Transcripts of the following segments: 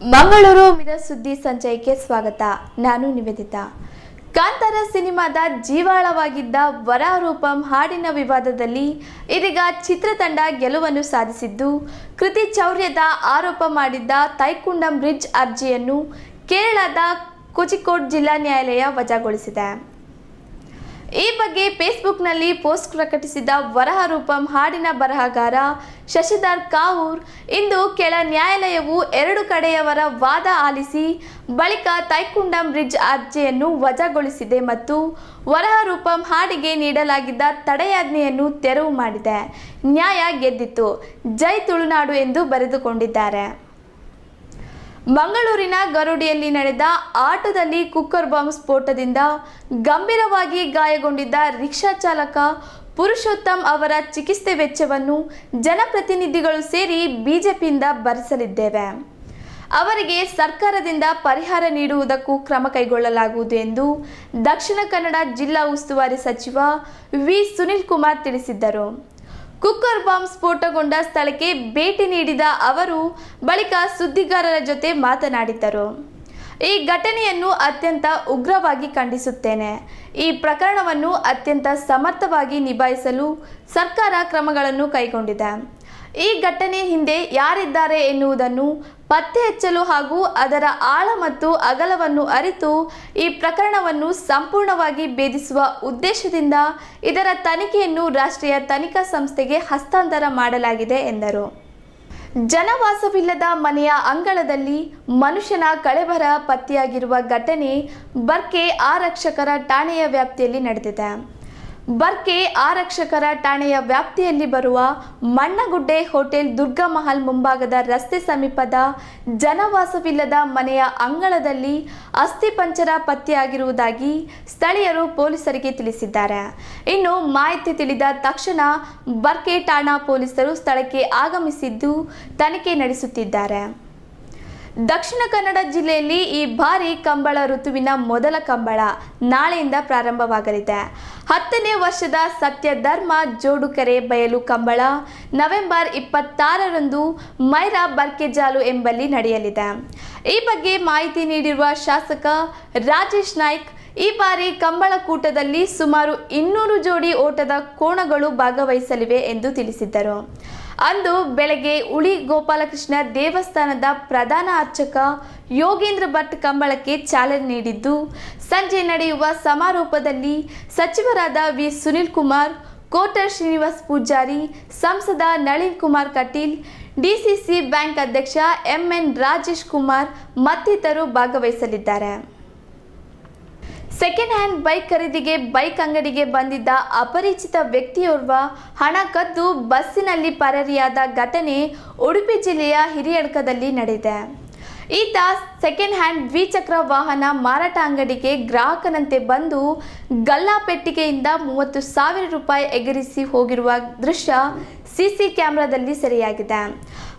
ಮಂಗಳೂರು ಮಿರ ಸುದ್ದಿ ಸಂಚಯಕ್ಕೆ ಸ್ವಾಗತ. ನಾನು ನಿವೇದಿತಾ. ಕಾಂತಾರ ಸಿನಿಮಾದ ಜೀವಾಳವಾಗಿದ್ದ ವರರೂಪಂ ಹಾಡಿನ ವಿವಾದದಲ್ಲಿ ಇದೀಗ ಚಿತ್ರತಂಡ ಗೆಲುವನ್ನು ಸಾಧಿಸಿದ್ದು, ಕೃತಿ ಚೌರ್ಯದ ಆರೋಪ ಮಾಡಿದ್ದ ತೈಕುಂಡಂ ರಿಡ್ಜ್ ಅರ್ಜಿಯನ್ನು ಕೇರಳದ ಕೋಜಿಕೋಡ್ ಜಿಲ್ಲಾ ನ್ಯಾಯಾಲಯ ವಜಾಗೊಳಿಸಿದೆ. ಈ ಬಗ್ಗೆ ಫೇಸ್ಬುಕ್ನಲ್ಲಿ ಪೋಸ್ಟ್ ಪ್ರಕಟಿಸಿದ ವರರೂಪಂ ಹಾಡಿನ ಬರಹಗಾರ ಶಶಿಧರ್ ಕಾವೂರ್, ಇಂದು ಕೆಳ ನ್ಯಾಯಾಲಯವು ಎರಡು ಕಡೆಯವರ ವಾದ ಆಲಿಸಿ ಬಳಿಕ ತೈಕುಂಡಂ ರಿಡ್ಜ್ ಅರ್ಜಿಯನ್ನು ವಜಾಗೊಳಿಸಿದೆ ಮತ್ತು ವರರೂಪಂ ಹಾಡಿಗೆ ನೀಡಲಾಗಿದ್ದ ತಡೆಯಾಜ್ಞೆಯನ್ನು ತೆರವು ಮಾಡಿದೆ. ನ್ಯಾಯ ಗೆದ್ದಿತು, ಜೈ ತುಳುನಾಡು ಎಂದು ಬರೆದುಕೊಂಡಿದ್ದಾರೆ. ಮಂಗಳೂರಿನ ಗರುಡಿಯಲ್ಲಿ ನಡೆದ ಆಟೋದಲ್ಲಿ ಕುಕ್ಕರ್ ಬಾಂಬ್ ಸ್ಫೋಟದಿಂದ ಗಂಭೀರವಾಗಿ ಗಾಯಗೊಂಡಿದ್ದ ರಿಕ್ಷಾ ಚಾಲಕ ಪುರುಷೋತ್ತಮ್ ಅವರ ಚಿಕಿತ್ಸೆ ವೆಚ್ಚವನ್ನು ಜನಪ್ರತಿನಿಧಿಗಳು ಸೇರಿ ಬಿಜೆಪಿಯಿಂದ ಭರಿಸಲಿದ್ದೇವೆ. ಅವರಿಗೆ ಸರ್ಕಾರದಿಂದ ಪರಿಹಾರ ನೀಡುವುದಕ್ಕೂ ಕ್ರಮ ಕೈಗೊಳ್ಳಲಾಗುವುದು ಎಂದು ದಕ್ಷಿಣ ಕನ್ನಡ ಜಿಲ್ಲಾ ಉಸ್ತುವಾರಿ ಸಚಿವ ವಿ ಸುನಿಲ್ ಕುಮಾರ್ ತಿಳಿಸಿದ್ದರು. ಕುಕ್ಕರ್ ಬಾಂಬ್ ಸ್ಫೋಟಗೊಂಡ ಸ್ಥಳಕ್ಕೆ ಭೇಟಿ ನೀಡಿದ ಅವರು ಬಳಿಕ ಸುದ್ದಿಗಾರರ ಜೊತೆ ಮಾತನಾಡಿದರು. ಈ ಘಟನೆಯನ್ನು ಅತ್ಯಂತ ಉಗ್ರವಾಗಿ ಖಂಡಿಸುತ್ತೇನೆ. ಈ ಪ್ರಕರಣವನ್ನು ಅತ್ಯಂತ ಸಮರ್ಥವಾಗಿ ನಿಭಾಯಿಸಲು ಸರ್ಕಾರ ಕ್ರಮಗಳನ್ನು ಕೈಗೊಂಡಿದೆ. ಈ ಘಟನೆ ಹಿಂದೆ ಯಾರಿದ್ದಾರೆ ಎನ್ನುವುದನ್ನು ಪತ್ತೆ ಹಚ್ಚಲು ಹಾಗೂ ಅದರ ಆಳ ಮತ್ತು ಅಗಲವನ್ನು ಅರಿತು ಈ ಪ್ರಕರಣವನ್ನು ಸಂಪೂರ್ಣವಾಗಿ ಭೇದಿಸುವ ಉದ್ದೇಶದಿಂದ ಇದರ ತನಿಖೆಯನ್ನು ರಾಷ್ಟ್ರೀಯ ತನಿಖಾ ಸಂಸ್ಥೆಗೆ ಹಸ್ತಾಂತರ ಮಾಡಲಾಗಿದೆ ಎಂದರು. ಜನವಾಸವಿಲ್ಲದ ಮನೆಯ ಅಂಗಳದಲ್ಲಿ ಮನುಷ್ಯನ ಕಳೇಬರ ಪತ್ತೆಯಾಗಿರುವ ಘಟನೆ ಬರ್ಕೆ ಆರಕ್ಷಕರ ಠಾಣೆಯ ವ್ಯಾಪ್ತಿಯಲ್ಲಿ ನಡೆದಿದೆ. ಬರ್ಕೆ ಆರಕ್ಷಕರ ಠಾಣೆಯ ವ್ಯಾಪ್ತಿಯಲ್ಲಿ ಬರುವ ಮಣ್ಣಗುಡ್ಡೆ ಹೋಟೆಲ್ ದುರ್ಗಾ ಮಹಲ್ ಮುಂಭಾಗದ ರಸ್ತೆ ಸಮೀಪದ ಜನವಾಸವಿಲ್ಲದ ಮನೆಯ ಅಂಗಳದಲ್ಲಿ ಅಸ್ಥಿಪಂಜರ ಪತ್ತೆಯಾಗಿರುವುದಾಗಿ ಸ್ಥಳೀಯರು ಪೊಲೀಸರಿಗೆ ತಿಳಿಸಿದ್ದಾರೆ. ಇನ್ನು ಮಾಹಿತಿ ತಿಳಿದ ತಕ್ಷಣ ಬರ್ಕೆ ಠಾಣಾ ಪೊಲೀಸರು ಸ್ಥಳಕ್ಕೆ ಆಗಮಿಸಿದ್ದು ತನಿಖೆ ನಡೆಸುತ್ತಿದ್ದಾರೆ. ದಕ್ಷಿಣ ಕನ್ನಡ ಜಿಲ್ಲೆಯಲ್ಲಿ ಈ ಬಾರಿ ಕಂಬಳ ಋತುವಿನ ಮೊದಲ ಕಂಬಳ ನಾಳೆಯಿಂದ ಪ್ರಾರಂಭವಾಗಲಿದೆ. 10ನೇ ವರ್ಷದ ಸತ್ಯಧರ್ಮ ಜೋಡುಕೆರೆ ಬಯಲು ಕಂಬಳ ನವೆಂಬರ್ 26ರಂದು ಮೈರಾ ಬರ್ಕೆಜಾಲು ಎಂಬಲ್ಲಿ ನಡೆಯಲಿದೆ. ಈ ಬಗ್ಗೆ ಮಾಹಿತಿ ನೀಡಿರುವ ಶಾಸಕ ರಾಜೇಶ್ ನಾಯ್ಕ್, ಈ ಬಾರಿ ಕಂಬಳ ಕೂಟದಲ್ಲಿ ಸುಮಾರು 200 ಜೋಡಿ ಓಟದ ಕೋಣಗಳು ಭಾಗವಹಿಸಲಿವೆ ಎಂದು ತಿಳಿಸಿದ್ದರು. ಅಂದು ಬೆಳಗ್ಗೆ ಉಳಿ ಗೋಪಾಲಕೃಷ್ಣ ದೇವಸ್ಥಾನದ ಪ್ರಧಾನ ಅರ್ಚಕ ಯೋಗೇಂದ್ರ ಭಟ್ ಕಂಬಳಕ್ಕೆ ಚಾಲನೆ ನೀಡಿದ್ದು, ಸಂಜೆ ನಡೆಯುವ ಸಮಾರೋಪದಲ್ಲಿ ಸಚಿವರಾದ ವಿ ಸುನಿಲ್ ಕುಮಾರ್, ಕೋಟರ್ ಶ್ರೀನಿವಾಸ್ ಪೂಜಾರಿ, ಸಂಸದ ನಳಿನ್ ಕುಮಾರ್ ಕಟೀಲ್, ಡಿಸಿಸಿ ಬ್ಯಾಂಕ್ ಅಧ್ಯಕ್ಷ ಎಂಎನ್ ರಾಜೇಶ್ ಕುಮಾರ್ ಮತ್ತಿತರರು ಭಾಗವಹಿಸಲಿದ್ದಾರೆ. ಸೆಕೆಂಡ್ ಹ್ಯಾಂಡ್ ಬೈಕ್ ಖರೀದಿಗೆ ಬೈಕ್ ಅಂಗಡಿಗೆ ಬಂದಿದ್ದ ಅಪರಿಚಿತ ವ್ಯಕ್ತಿಯೋರ್ವ ಹಣ ಕದ್ದು ಬಸ್ಸಿನಲ್ಲಿ ಪರಾರಿಯಾದ ಘಟನೆ ಉಡುಪಿ ಜಿಲ್ಲೆಯ ಹಿರಿಯಡ್ಕದಲ್ಲಿ ನಡೆದಿದೆ. ಈತ ಸೆಕೆಂಡ್ ಹ್ಯಾಂಡ್ ದ್ವಿಚಕ್ರ ವಾಹನ ಮಾರಾಟ ಅಂಗಡಿಗೆ ಗ್ರಾಹಕನಂತೆ ಬಂದು ಗಲ್ಲಾಪೆಟ್ಟಿಗೆಯಿಂದ 30,000 ರೂಪಾಯಿ ಎಗರಿಸಿ ಹೋಗಿರುವ ದೃಶ್ಯ ಸಿಸಿ ಕ್ಯಾಮೆರಾದಲ್ಲಿ ಸೆರೆಯಾಗಿದೆ.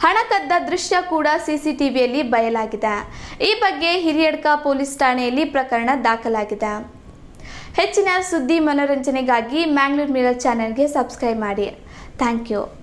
ಹಣ ಕದ್ದ ದೃಶ್ಯ ಕೂಡ ಸಿಸಿಟಿವಿಯಲ್ಲಿ ಬಯಲಾಗಿದೆ. ಈ ಬಗ್ಗೆ ಹಿರಿಯಡ್ಕ ಪೊಲೀಸ್ ಠಾಣೆಯಲ್ಲಿ ಪ್ರಕರಣ ದಾಖಲಾಗಿದೆ. ಹೆಚ್ಚಿನ ಸುದ್ದಿ ಮನೋರಂಜನೆಗಾಗಿ ಮ್ಯಾಂಗ್ಳೂರ್ ಮಿರರ್ ಚಾನೆಲ್ಗೆ ಸಬ್ಸ್ಕ್ರೈಬ್ ಮಾಡಿ. Thank you.